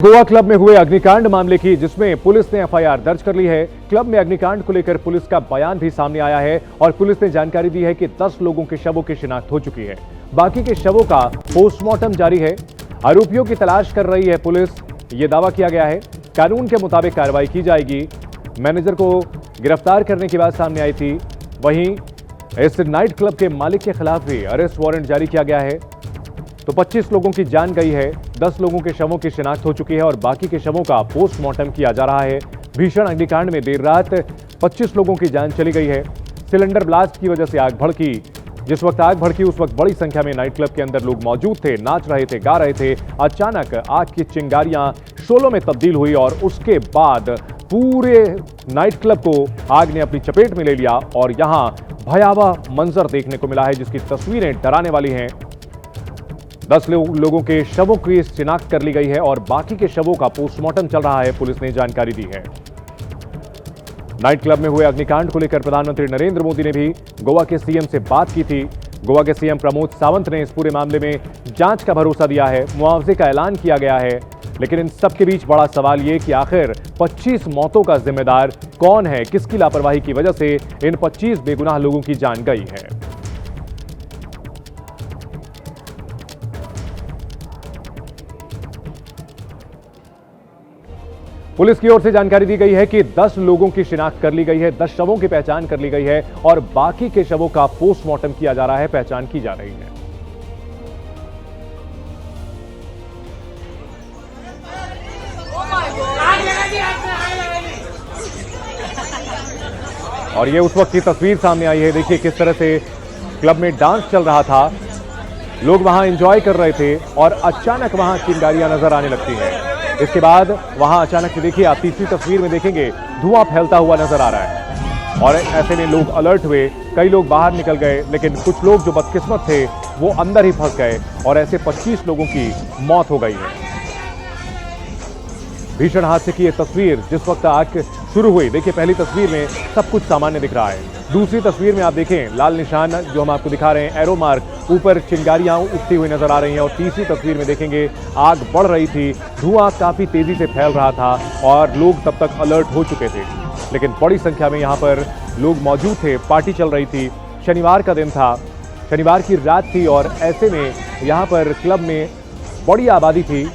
Goa club में हुए अग्निकांड मामले की जिसमें पुलिस ने एफआईआर दर्ज कर ली है। क्लब में अग्निकांड को लेकर पुलिस का बयान भी सामने आया है और पुलिस ने जानकारी दी है कि 10 लोगों के शवों की शिनाख्त हो चुकी है। बाकी के शवों का पोस्टमार्टम जारी है। आरोपियों की तलाश कर रही है पुलिस, ये दावा किया गया है। कानून के मुताबिक कार्रवाई की जाएगी। मैनेजर को गिरफ्तार करने की बात सामने आई थी। वहीं इस नाइट क्लब के मालिक के खिलाफ भी अरेस्ट वारंट जारी किया गया है। तो 25 लोगों की जान गई है, 10 लोगों के शवों की शिनाख्त हो चुकी है और बाकी के शवों का पोस्टमार्टम किया जा रहा है। भीषण अग्निकांड में देर रात 25 लोगों की जान चली गई है। सिलेंडर ब्लास्ट की वजह से आग भड़की। जिस वक्त आग भड़की उस वक्त बड़ी संख्या में नाइट क्लब के अंदर लोग मौजूद थे, नाच रहे थे, गा रहे थे। अचानक आग की चिंगारियां शोलों में तब्दील हुई और उसके बाद पूरे नाइट क्लब को आग ने अपनी चपेट में ले लिया और यहां भयावह मंजर देखने को मिला है जिसकी तस्वीरें डराने वाली हैं। 10 लोगों के शवों की शिनाख्त कर ली गई है और बाकी के शवों का पोस्टमार्टम चल रहा है, पुलिस ने जानकारी दी है। नाइट क्लब में हुए अग्निकांड को लेकर प्रधानमंत्री नरेंद्र मोदी ने भी गोवा के सीएम से बात की थी। गोवा के सीएम प्रमोद सावंत ने इस पूरे मामले में जांच का भरोसा दिया है। मुआवजे का ऐलान किया गया है, लेकिन इन सब के बीच बड़ा सवाल ये कि आखिर 25 मौतों का जिम्मेदार कौन है, किसकी लापरवाही की वजह से इन 25 बेगुनाह लोगों की जान गई है। पुलिस की ओर से जानकारी दी गई है कि 10 लोगों की शिनाख्त कर ली गई है, 10 शवों की पहचान कर ली गई है और बाकी के शवों का पोस्टमार्टम किया जा रहा है, पहचान की जा रही है। और ये उस वक्त की तस्वीर सामने आई है। देखिए किस तरह से क्लब में डांस चल रहा था, लोग वहां एंजॉय कर रहे थे और अचानक वहां चिंगारियां नजर आने लगती हैं। इसके बाद वहां अचानक से देखिए, आप तीसरी तस्वीर में देखेंगे धुआं फैलता हुआ नजर आ रहा है और ऐसे में लोग अलर्ट हुए। कई लोग बाहर निकल गए, लेकिन कुछ लोग जो बदकिस्मत थे वो अंदर ही फंस गए और ऐसे 25 लोगों की मौत हो गई है। भीषण हादसे की यह तस्वीर जिस वक्त आग शुरू हुई, देखिए पहली तस्वीर में सब कुछ सामान्य दिख रहा है। दूसरी तस्वीर में आप देखें लाल निशान जो हम आपको दिखा रहे हैं, एरो मार्क, ऊपर चिंगारियां उठती हुई नजर आ रही हैं। और तीसरी तस्वीर में देखेंगे आग बढ़ रही थी, धुआं काफी तेजी से फैल रहा था और लोग तब तक अलर्ट हो चुके थे, लेकिन बड़ी संख्या में यहां पर लोग मौजूद थे। पार्टी चल रही थी, शनिवार का दिन था, शनिवार की रात थी और ऐसे में यहां पर क्लब में बड़ी आबादी थी।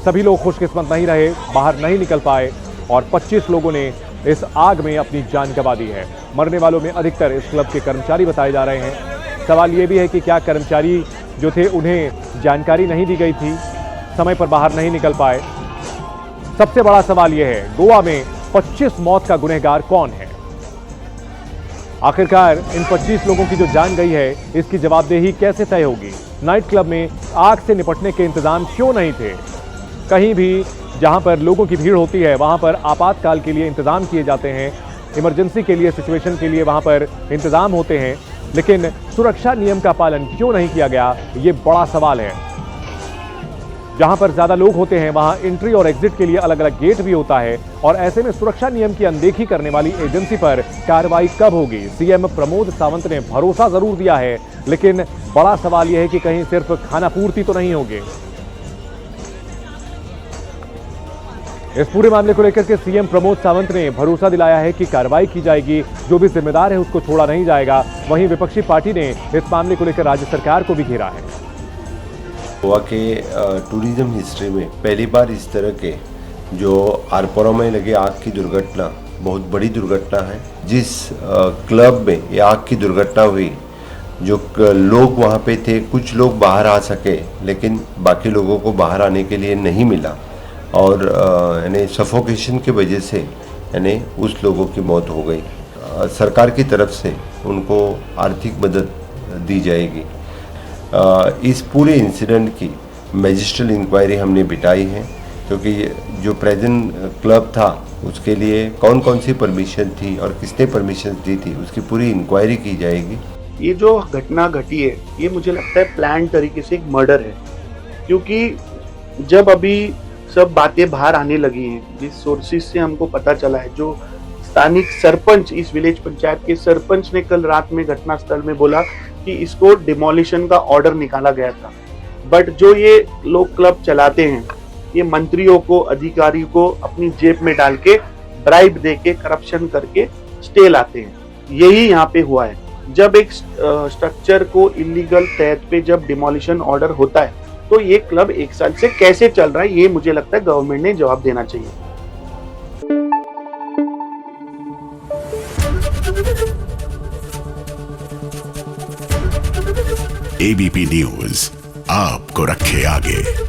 सभी लोग खुशकिस्मत नहीं रहे, बाहर नहीं निकल पाए और 25 लोगों ने इस आग में अपनी जान गंवा दी है। मरने वालों में अधिकतर इस क्लब के कर्मचारी बताए जा रहे हैं। सवाल यह भी है कि क्या कर्मचारी जो थे उन्हें जानकारी नहीं दी गई थी, समय पर बाहर नहीं निकल पाए। सबसे बड़ा सवाल यह है, गोवा में 25 मौत का गुनहगार कौन है? आखिरकार इन 25 लोगों की जो जान गई है इसकी जवाबदेही कैसे तय होगी? नाइट क्लब में आग से निपटने के इंतजाम क्यों नहीं थे? कहीं भी जहां पर लोगों की भीड़ होती है वहां पर आपातकाल के लिए इंतजाम किए जाते हैं, इमरजेंसी के लिए, सिचुएशन के लिए वहां पर इंतजाम होते हैं, लेकिन सुरक्षा नियम का पालन क्यों नहीं किया गया, ये बड़ा सवाल है। जहां पर ज्यादा लोग होते हैं वहां एंट्री और एग्जिट के लिए अलग अलग गेट भी होता है और ऐसे में सुरक्षा नियम की अनदेखी करने वाली एजेंसी पर कार्रवाई कब होगी? सीएम प्रमोद सावंत ने भरोसा जरूर दिया है, लेकिन बड़ा सवाल यह है कि कहीं सिर्फ खाना पूर्ति तो नहीं होगी। इस पूरे मामले को लेकर के सीएम प्रमोद सावंत ने भरोसा दिलाया है कि कार्रवाई की जाएगी, जो भी जिम्मेदार है उसको छोड़ा नहीं जाएगा। वहीं विपक्षी पार्टी ने इस मामले को लेकर राज्य सरकार को भी घेरा है। गोवा के टूरिज्म हिस्ट्री में पहली बार इस तरह के जो आरपोरा में लगे आग की दुर्घटना बहुत बड़ी दुर्घटना है। जिस क्लब में ये आग की दुर्घटना हुई, जो लोग वहाँ पे थे, कुछ लोग बाहर आ सके लेकिन बाकी लोगों को बाहर आने के लिए नहीं मिला और यानी सफोकेशन की वजह से यानी उस लोगों की मौत हो गई। सरकार की तरफ से उनको आर्थिक मदद दी जाएगी। इस पूरे इंसिडेंट की मैजिस्ट्रियल इंक्वायरी हमने बिठाई है, क्योंकि जो प्रेजेंट क्लब था उसके लिए कौन कौन सी परमिशन थी और किसने परमिशन दी थी, उसकी पूरी इंक्वायरी की जाएगी। ये जो घटना घटी है ये मुझे लगता है प्लान तरीके से एक मर्डर है, क्योंकि जब अभी सब बातें बाहर आने लगी हैं, जिस सोर्सेज से हमको पता चला है, जो स्थानिक सरपंच, इस विलेज पंचायत के सरपंच ने कल रात में घटनास्थल में बोला कि इसको डिमोलिशन का ऑर्डर निकाला गया था, बट जो ये लोग क्लब चलाते हैं ये मंत्रियों को, अधिकारियों को अपनी जेब में डाल के ब्राइब दे के, करप्शन करके स्टे लाते हैं। यही यहाँ पे हुआ है। जब एक स्ट्रक्चर को इलीगल तहत पे जब डिमोलिशन ऑर्डर होता है तो ये क्लब 1 साल से कैसे चल रहा है, ये मुझे लगता है गवर्नमेंट ने जवाब देना चाहिए। एबीपी न्यूज आपको रखे आगे।